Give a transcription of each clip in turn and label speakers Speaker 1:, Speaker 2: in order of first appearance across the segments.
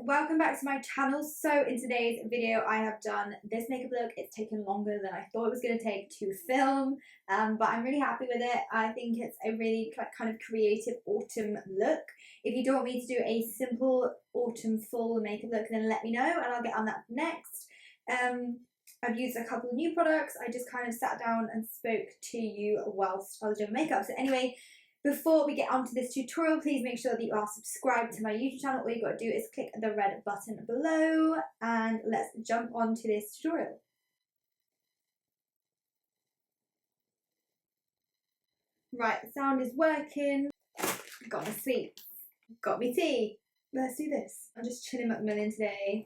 Speaker 1: welcome back to my channel. So in today's video I have done this makeup look. It's taken longer than I thought it was going to take to film, but I'm really happy with it. I think it's a really kind of creative autumn look. If you don't want me to do a simple autumn full makeup look, then let me know and I'll get on that next. I've used a couple of new products. I just kind of sat down and spoke to you whilst I was doing makeup. So anyway, before we get onto this tutorial, please make sure that you are subscribed to my YouTube channel. All you got to do is click the red button below and let's jump onto this tutorial. Right, the sound is working. Got my sweets, got me tea. Let's do this. I'm just chilling at the million today.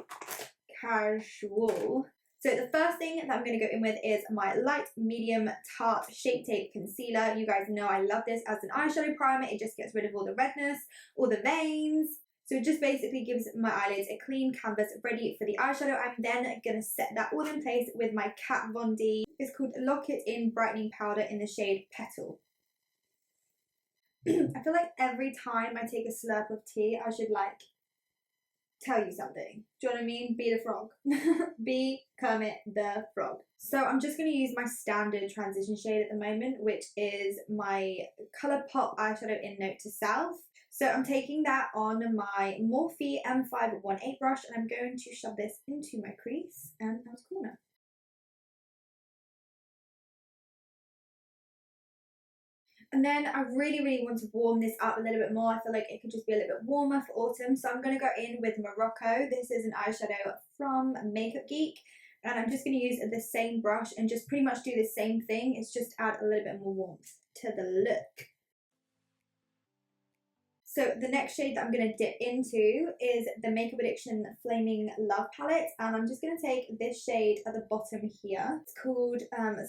Speaker 1: Casual. So the first thing that I'm going to go in with is my light medium tarte Shape Tape concealer. You guys know I love this as an eyeshadow primer. It just gets rid of all the redness, all the veins. So it just basically gives my eyelids a clean canvas ready for the eyeshadow. I'm then going to set that all in place with my Kat Von D. It's called Lock It In Brightening Powder in the shade Petal. I feel like every time I take a slurp of tea, I should tell you something. Do you know what I mean? Be the frog. Be Kermit the Frog. So I'm just going to use my standard transition shade at the moment, which is my Colourpop eyeshadow in Note to Self. So I'm taking that on my Morphe M518 brush and I'm going to shove this into my crease and outer corner. And then I really want to warm this up a little bit more. I feel like it could just be a little bit warmer for autumn. So I'm going to go in with Morocco. This is an eyeshadow from Makeup Geek. And I'm just going to use the same brush and just pretty much do the same thing. It's just add a little bit more warmth to the look. So the next shade that I'm going to dip into is the Makeup Addiction Flaming Love Palette. And I'm just going to take this shade at the bottom here. It's called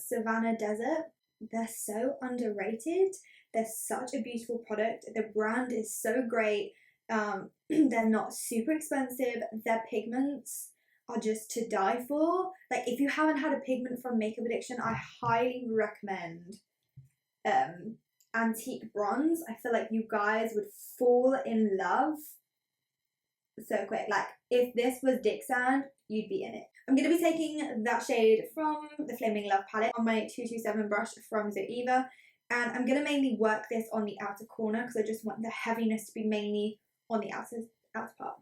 Speaker 1: Savannah Desert. They're so underrated. They're such a beautiful product. The brand is so great. They're not super expensive. Their pigments are just to die for. Like, if you haven't had a pigment from Makeup Addiction, I highly recommend Antique Bronze. I feel like you guys would fall in love so quick. Like, if this was Dick Sand, you'd be in it. I'm going to be taking that shade from the Flaming Love palette on my 227 brush from Zoeva, and I'm going to mainly work this on the outer corner because I just want the heaviness to be mainly on the outer part.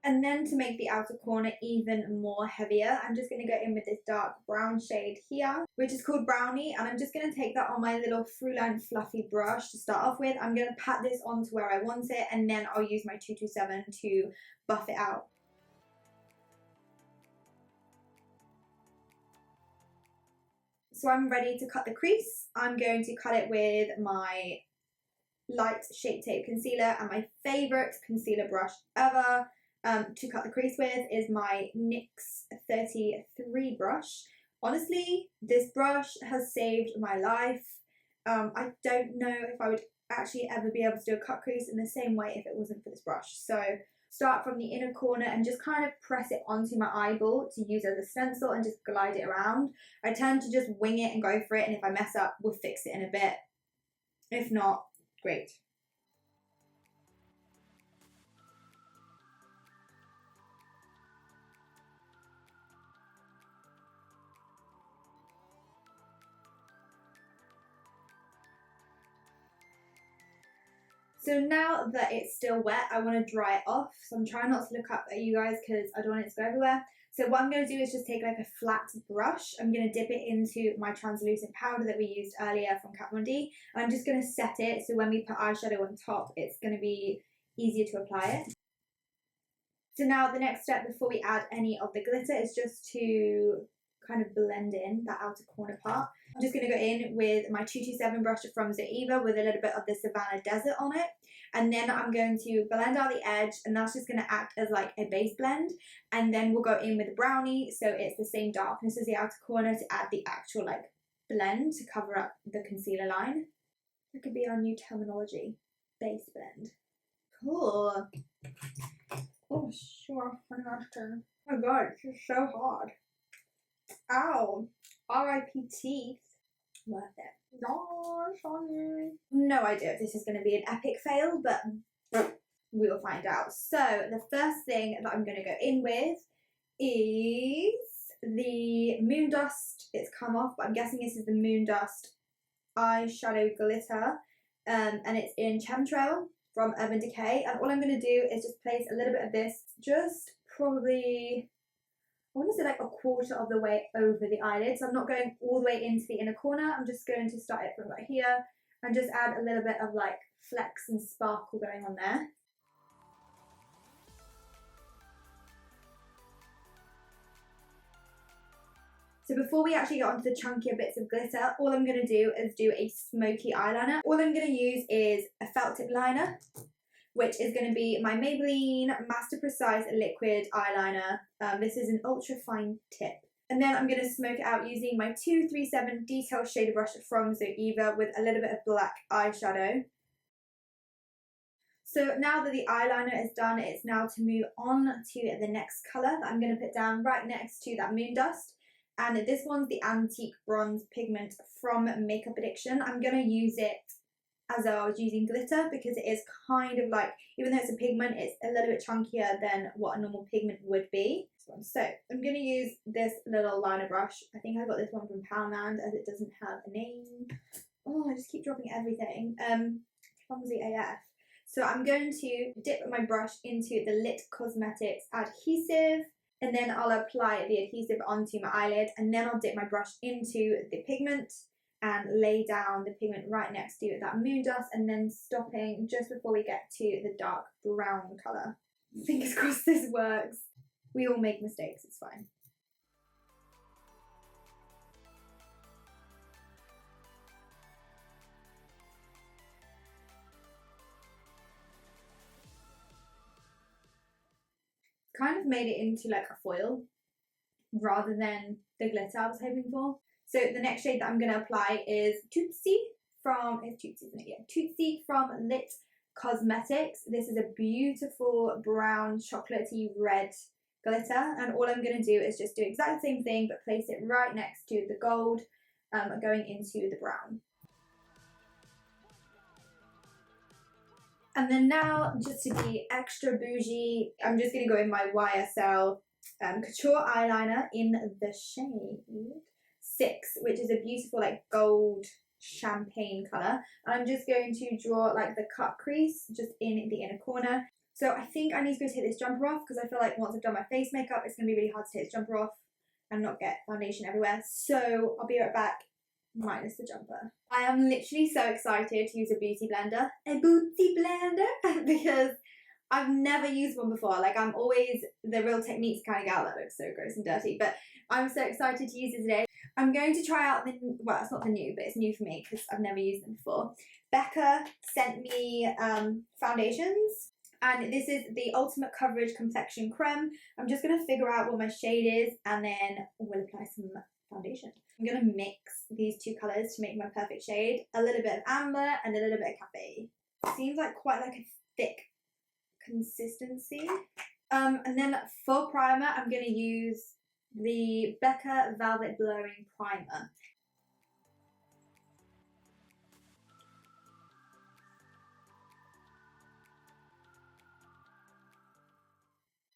Speaker 1: And then to make the outer corner even more heavier, I'm just going to go in with this dark brown shade here, which is called Brownie, and I'm just going to take that on my little Fruline fluffy brush to start off with. I'm going to pat this onto where I want it, and then I'll use my 227 to buff it out. So I'm ready to cut the crease. I'm going to cut it with my light Shape Tape concealer, and my favourite concealer brush ever to cut the crease with is my NYX 33 brush. Honestly, this brush has saved my life. I don't know if I would actually ever be able to do a cut crease in the same way if it wasn't for this brush. So start from the inner corner and just kind of press it onto my eyeball to use as a stencil and just glide it around. I tend to just wing it and go for it, and if I mess up, we'll fix it in a bit. If not, great. So now that it's still wet, I want to dry it off. So I'm trying not to look up at you guys because I don't want it to go everywhere. So what I'm going to do is just take like a flat brush. I'm going to dip it into my translucent powder that we used earlier from Kat Von D. And I'm just going to set it so when we put eyeshadow on top, it's going to be easier to apply it. So now the next step before we add any of the glitter is just to kind of blend in that outer corner part. I'm just going to go in with my 227 brush from Zoeva with a little bit of the Savannah Desert on it, and then I'm going to blend out the edge, and that's just going to act as like a base blend, and then we'll go in with Brownie so it's the same darkness as the outer corner to add the actual like blend to cover up the concealer line. That could be our new terminology, base blend. Cool. Oh sure, oh my god, it's just so hard. Ow, R.I.P. teeth. worth it. No idea if this is going to be an epic fail, but we will find out. So the first thing that I'm going to go in with is the Moon Dust. It's come off, but I'm guessing this is the Moon Dust eyeshadow glitter, and it's in Chemtrail from Urban Decay. And all I'm going to do is just place a little bit of this, just probably, I want to say like a quarter of the way over the eyelid. So I'm not going all the way into the inner corner. I'm just going to start it from right here and just add a little bit of like flex and sparkle going on there. So before we actually get onto the chunkier bits of glitter, all I'm going to do is do a smoky eyeliner. All I'm going to use is a felt tip liner, which is going to be my Maybelline Master Precise Liquid Eyeliner. This is an ultra fine tip. And then I'm going to smoke it out using my 237 Detail Shader Brush from Zoeva with a little bit of black eyeshadow. So now that the eyeliner is done, it's now to move on to the next colour that I'm going to put down right next to that Moon Dust. And this one's the Antique Bronze Pigment from Makeup Addiction. I'm going to use it as though I was using glitter because it is kind of like, even though it's a pigment, it's a little bit chunkier than what a normal pigment would be. So I'm going to use this little liner brush. I think I got this one from Poundland as it doesn't have a name. Oh, I just keep dropping everything. Clumsy AF. So I'm going to dip my brush into the Lit Cosmetics adhesive, and then I'll apply the adhesive onto my eyelid, and then I'll dip my brush into the pigment and lay down the pigment right next to that Moon Dust, and then stopping just before we get to the dark brown colour. Fingers crossed this works. We all make mistakes, it's fine. Kind of made it into like a foil rather than the glitter I was hoping for. So the next shade that I'm going to apply is Tootsie from, it's Tootsie, isn't it? Yeah, Tootsie from Lit Cosmetics. This is a beautiful brown chocolatey red glitter, and all I'm going to do is just do exactly the same thing but place it right next to the gold, going into the brown. And then now, just to be extra bougie, I'm just going to go in my YSL Couture eyeliner in the shade 6, which is a beautiful like gold champagne colour. And I'm just going to draw like the cut crease just in the inner corner. So I think I need to go take this jumper off because I feel like once I've done my face makeup, it's going to be really hard to take this jumper off and not get foundation everywhere. So I'll be right back. Minus the jumper. I am literally so excited to use a beauty blender. Because I've never used one before. Like, I'm always the Real Techniques kind of gal that looks so gross and dirty, but I'm so excited to use it today. I'm going to try out the, well, it's not the new, but it's new for me because I've never used them before. Becca sent me foundations, and this is the Ultimate Coverage Complexion Creme. I'm just going to figure out what my shade is, and then we'll apply some foundation. I'm going to mix these two colours to make my perfect shade. A little bit of amber and a little bit of cafe. Seems like quite like a thick consistency. And then for primer, I'm going to use the Becca Velvet Blurring Primer.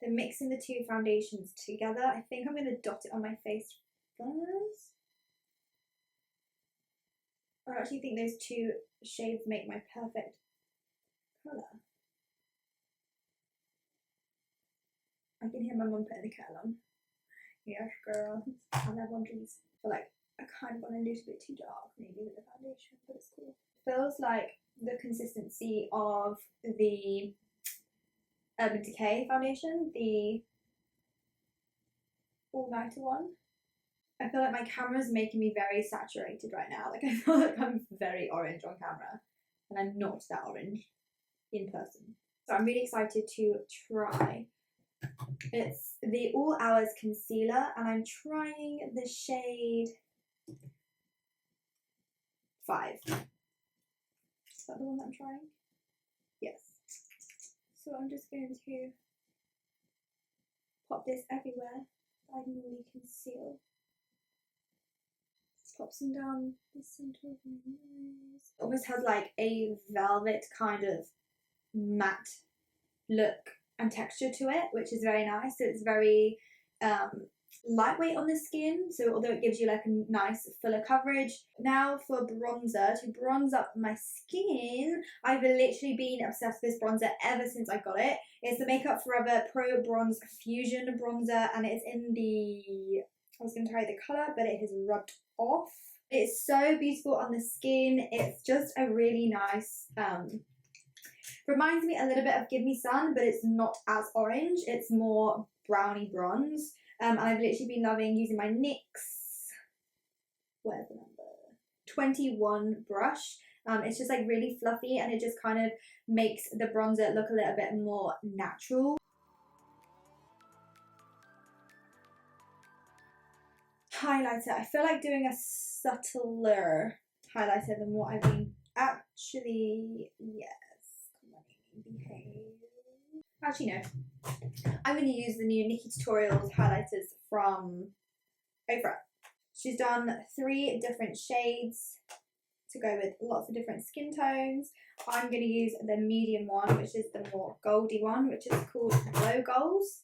Speaker 1: Then mixing the two foundations together, I think I'm going to dot it on my face first. I actually think those two shades make my perfect colour. I can hear my mum putting the kettle on. Yes, girl. I'll have one, please. But like, I kind of want a little bit too dark, maybe with the foundation, but it's cool. Feels like the consistency of the Urban Decay foundation, the all-nighter one. I feel like my camera's making me very saturated right now. Like, I feel like I'm very orange on camera, and I'm not that orange in person. So I'm really excited to try. It's the All Hours Concealer, and I'm trying the shade 5. Is that the one that I'm trying? Yes. So I'm just going to pop this everywhere. I normally conceal. Pop some down the center of my nose. Almost has like a velvet kind of matte look and texture to it, which is very nice. So it's very lightweight on the skin, so although it gives you like a nice fuller coverage. Now for bronzer, to bronze up my skin, I've literally been obsessed with this bronzer ever since I got it. It's the Makeup Forever Pro Bronze Fusion bronzer, and it's in the, I was going to try the colour, but it has rubbed off. It's so beautiful on the skin. It's just a really nice, reminds me a little bit of Give Me Sun, but it's not as orange. It's more browny bronze. And I've literally been loving using my NYX, where's the number? 21 brush. It's just like really fluffy, and it just kind of makes the bronzer look a little bit more natural. Highlighter. I feel like doing a subtler highlighter than what I've been actually, yes, come on, behave. Actually, no. I'm going to use the new Nikki Tutorials highlighters from Oprah. She's done 3 different shades to go with lots of different skin tones. I'm going to use the medium one, which is the more goldy one, which is called Glow Goals.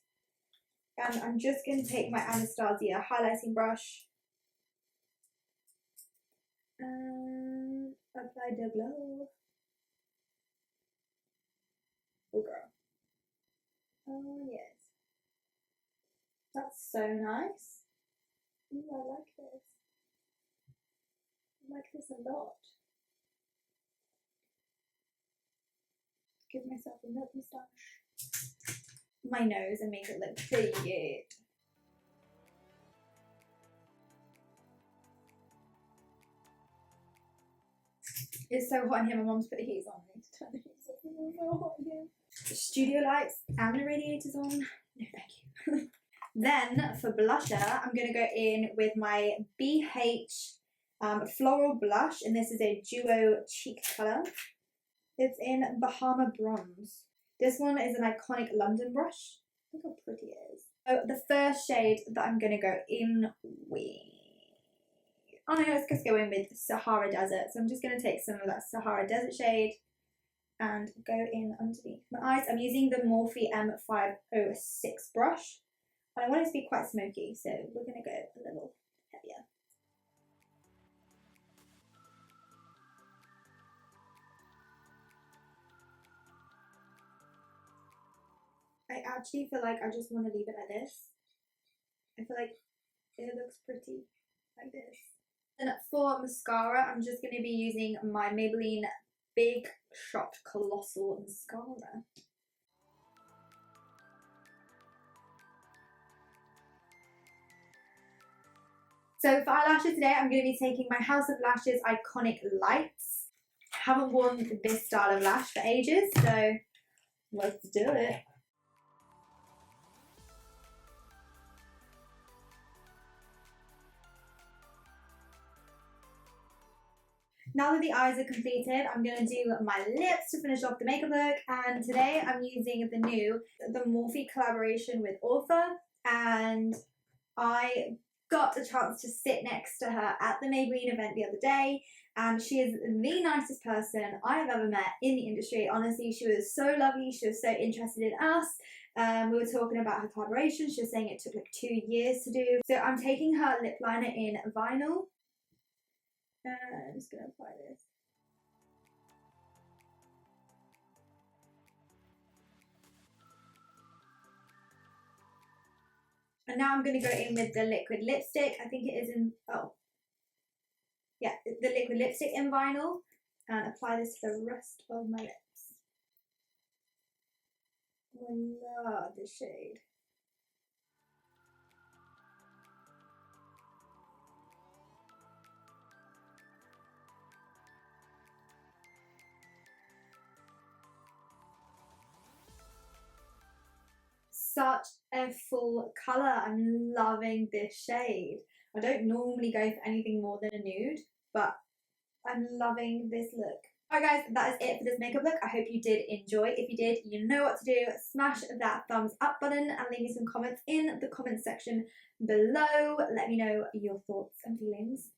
Speaker 1: And I'm just going to take my Anastasia highlighting brush and apply the glow. Oh girl. Oh yes. That's so nice. Ooh, I like this. I like this a lot. Give myself a milk moustache. My nose and make it look pretty good. It's so hot in here. My mom's put the heat on. I need to turn the heat off. It's so hot in here. The studio lights and the radiators on. No, thank you. Then for blusher, I'm going to go in with my BH Floral Blush, and this is a duo cheek colour. It's in Bahama Bronze. This one is an iconic London brush. Look how pretty it is. So the first shade that I'm going to go in with, oh no, let's just go in with Sahara Desert. So I'm just going to take some of that Sahara Desert shade and go in underneath my eyes. I'm using the Morphe M506 brush. And I want it to be quite smoky, so we're going to go a little heavier. I actually feel like I just want to leave it like this. I feel like it looks pretty like this. And for mascara, I'm just going to be using my Maybelline Big Shot Colossal Mascara. So for eyelashes today, I'm going to be taking my House of Lashes Iconic Lights. Haven't worn this style of lash for ages, so let's do it. Now that the eyes are completed, I'm going to do my lips to finish off the makeup look. And today I'm using the Morphe collaboration with Author. And I got a chance to sit next to her at the Maybelline event the other day. And she is the nicest person I have ever met in the industry. Honestly, she was so lovely. She was so interested in us. We were talking about her collaboration. She was saying it took like 2 years to do. So I'm taking her lip liner in vinyl. I'm just going to apply this. And now I'm going to go in with the liquid lipstick. I think it is in, oh, yeah, the liquid lipstick in vinyl. And apply this to the rest of my lips. Oh, I love this shade. Such a full colour. I'm loving this shade. I don't normally go for anything more than a nude, but I'm loving this look. Alright guys, that is it for this makeup look. I hope you did enjoy. If you did, you know what to do. Smash that thumbs up button and leave me some comments in the comment section below. Let me know your thoughts and feelings.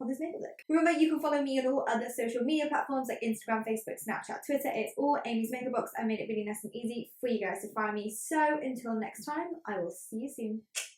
Speaker 1: of this makeup look. Remember, you can follow me on all other social media platforms like Instagram, Facebook, Snapchat, Twitter. It's all Amy's Makeup Box. I made it really nice and easy for you guys to find me. So until next time, I will see you soon.